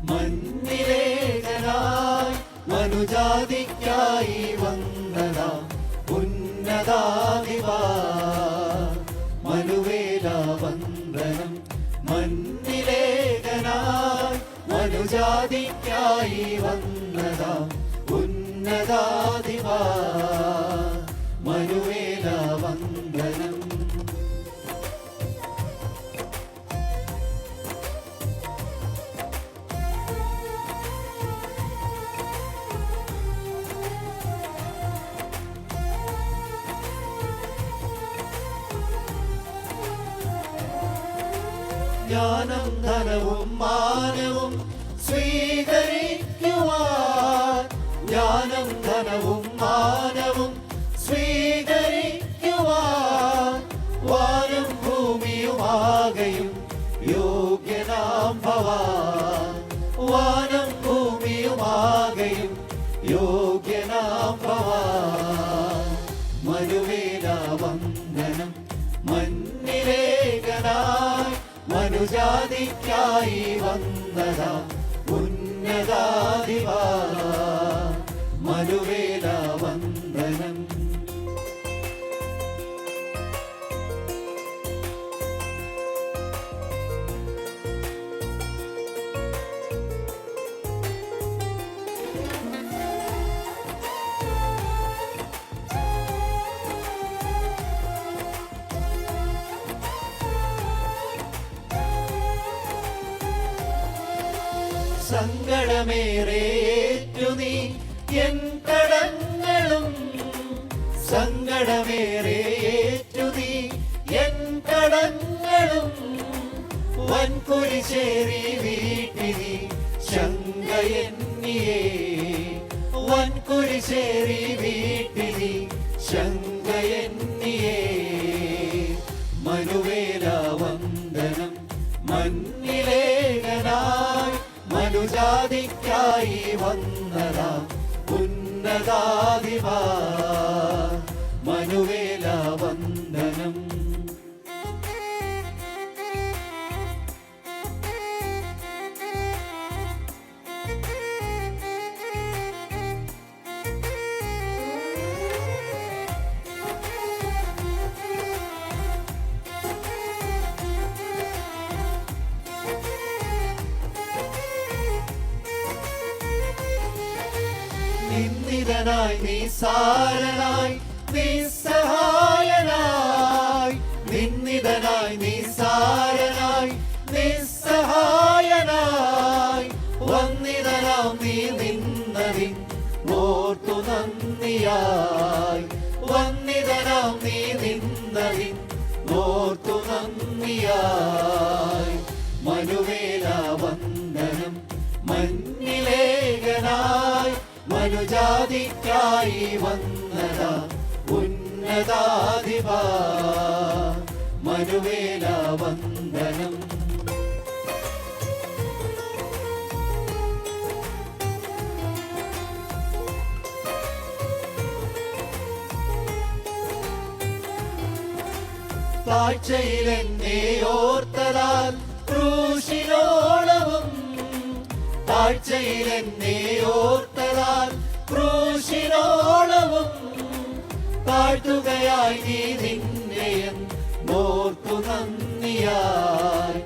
മണ്ണിലേകനായി മനുജാതിക്കായി വന്നതാം ഉന്നതാധിപാ മനുവേല വന്ദനം. മണ്ണിലേകനായി മനുജാതിക്കായി വന്നതാം ഉന്നതാധിപാ മനുവേല വന്ദനം. ജ്ഞാനം ധനവും മാനവും സ്വീകരിക്കുവാൻ, ജ്ഞാനം ധനവും മാനവും സ്വീകരിക്കുവാൻ വാനും ഭൂമിയുമാകയും യോഗ്യനാം ഭവാൻ. വാനം ഭൂമിയുമാകയും യോഗ്യനാം ഭവാൻ മനുവേല വന്ദനം. മണ്ണിലേകനായി മനുജാതിക്കായി വന്നതാ ഉന്നതാധിപാ മനുവേല വന്ദനം. സങ്കടമേറേറ്റു നീ എൻ കടങ്ങളും, സങ്കടമേറേറ്റു നീ എൻ കടങ്ങളും വൻകുരിശേറി വീട്ടിനി ശങ്കയെന്നിയേ. വൻകുരിശേറി വീട്ടിനി ശങ്കയെന്നിയേ മനുവേല വന്ദനം. മണ്ണിലേകനായി മനുജാതിക്കായി വന്നതാ ഉന്നതാധിപാ മനുവേല വന്ദനം. നിന്ദിതനായി നിസ്സാരനായി നിസ്സഹായനായി, നിന്ദിതനായി നിസ്സാരനായി നിസ്സഹായനായി വന്നിതനാം നീ നിന്നതിൻ ഓർത്തു നന്ദിയായി. വന്നിതനാം നീ നിന്നതിൻ ഓർത്തു നന്ദിയായി മനുവേല വന്ദനം. മണ്ണിലേകനായി മനുജാതിക്കായി വന്നതാ ഉന്നതാധിപാ മനുവേല വന്ദനം. താഴ്ചയിലെന്നെ ഓർത്തതാൽ ക്രൂശിനോളവും, താഴ്ചയിലെന്നെ ഓർത്തതാൽ ക്രൂശിനോളവും താഴ്ത്തുകയായി നീ നിന്നെയും ഓർത്തു നന്ദിയായി.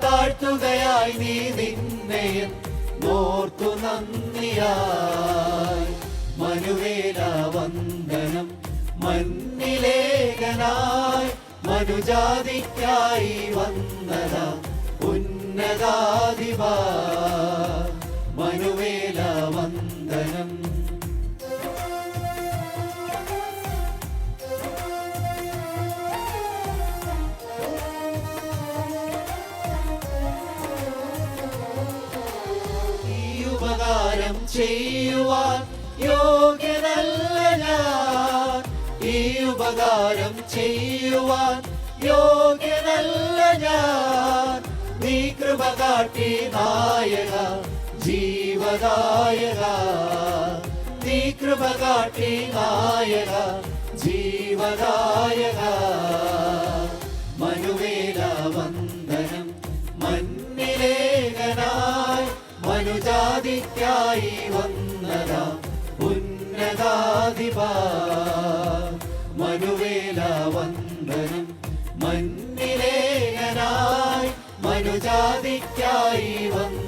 താഴ്ത്തുകയായി നീ നിന്നെയും ഓർത്തു നന്ദിയായി മനുവേല വന്ദനം. മണ്ണിലേകനായി മനുജാതിക്കായി വന്നതാ ഉന്നതാധിപാ മനുവേല വന്ദനം. ഈ ഉപകാരം ചെയ്യുവാൻ യോഗ്യനല്ല ഞാൻ, ഈ ഉപകാരം ചെയ്യുവാൻ യോഗ്യനല്ല ഞാൻ. നീ കൃപ കാട്ടി നായക ജീവദായക, നീ കൃപ കാട്ടി നായക ജീവദായക മനുവേല വന്ദനം. മണ്ണിലേകനായി മനുജാതിക്കായി വന്നതാ ഉന്നതാധിപ മനുവേല വന്ദനം മണ്ണിലേനായി മനുജാതിക്കായി വന്ന